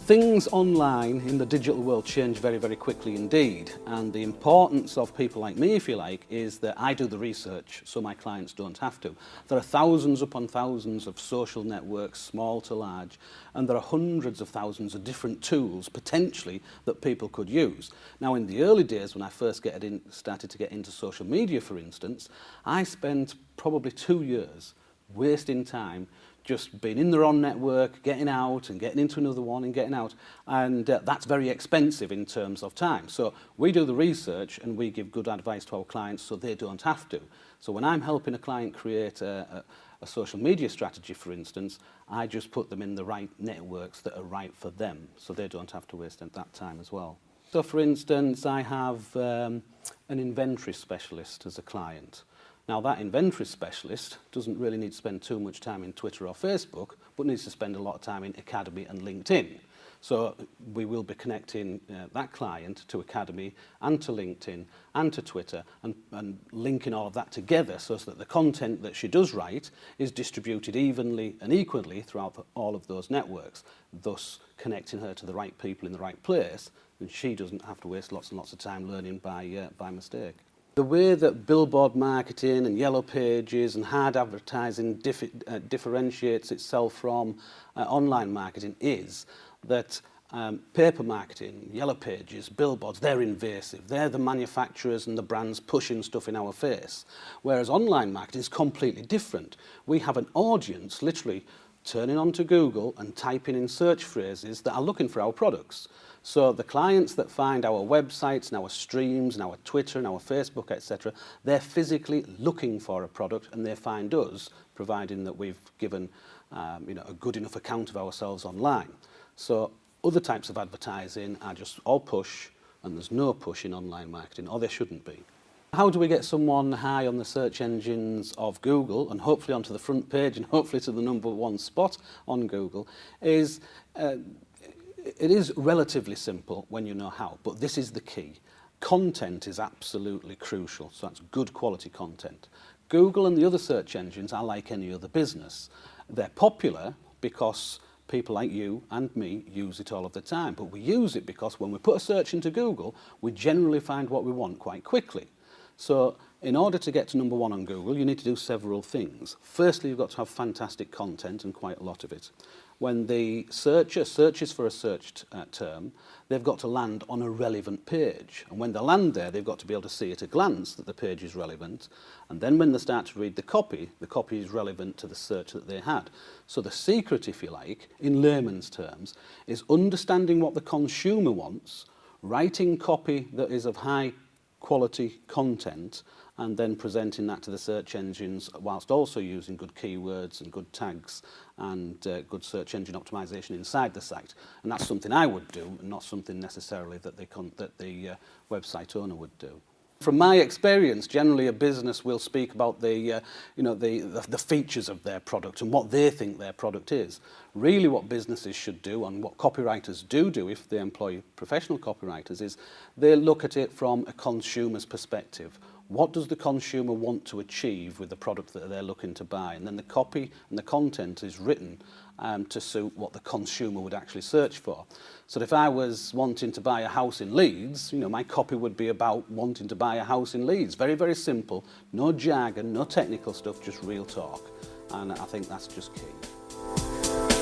Things online in the digital world change very, very quickly indeed, and the importance of people like me, if you like, is that I do the research so my clients don't have to. There are thousands upon thousands of social networks, small to large, and there are hundreds of thousands of different tools potentially that people could use. Now, in the early days when I first started to get into social media, for instance, I spent probably 2 years wasting time just being in the wrong network, getting out and getting into another one and getting out, and that's very expensive in terms of time. So we do the research and we give good advice to our clients so they don't have to. So when I'm helping a client create a social media strategy, for instance, I just put them in the right networks that are right for them so they don't have to waste that time as well. So for instance, I have an inventory specialist as a client. Now, that inventory specialist doesn't really need to spend too much time in Twitter or Facebook, but needs to spend a lot of time in Academy and LinkedIn. So we will be connecting that client to Academy and to LinkedIn and to Twitter and linking all of that together so that the content that she does write is distributed evenly and equally throughout all of those networks, thus connecting her to the right people in the right place, and she doesn't have to waste lots and lots of time learning by mistake. The way that billboard marketing and yellow pages and hard advertising differentiates itself from online marketing is that paper marketing, yellow pages, billboards, they're invasive. They're the manufacturers and the brands pushing stuff in our face. Whereas online marketing is completely different. We have an audience literally turning onto Google and typing in search phrases that are looking for our products. So the clients that find our websites and our streams and our Twitter and our Facebook, etc., they're physically looking for a product and they find us, providing that we've given a good enough account of ourselves online. So other types of advertising are just all push, and there's no push in online marketing, or there shouldn't be. How do we get someone high on the search engines of Google and hopefully onto the front page and hopefully to the #1 spot on Google is it is relatively simple when you know how, but this is the key. Content is absolutely crucial, so that's good quality content. Google and the other search engines are like any other business. They're popular because people like you and me use it all of the time, but we use it because when we put a search into Google, we generally find what we want quite quickly. So in order to get to #1 on Google, you need to do several things. Firstly, you've got to have fantastic content and quite a lot of it. When the searcher searches for a searched term, they've got to land on a relevant page. And when they land there, they've got to be able to see at a glance that the page is relevant. And then when they start to read the copy is relevant to the search that they had. So the secret, if you like, in layman's terms, is understanding what the consumer wants, writing copy that is of high quality content, and then presenting that to the search engines whilst also using good keywords and good tags and good search engine optimization inside the site. And that's something I would do, and not something necessarily that the website owner would do. From my experience, generally a business will speak about the features of their product and what they think their product is. Really what businesses should do, and what copywriters do if they employ professional copywriters, is they look at it from a consumer's perspective. What does the consumer want to achieve with the product that they're looking to buy? And then the copy and the content is written to suit what the consumer would actually search for. So if I was wanting to buy a house in Leeds, my copy would be about wanting to buy a house in Leeds. Very, very simple. No jargon, no technical stuff, just real talk. And I think that's just key.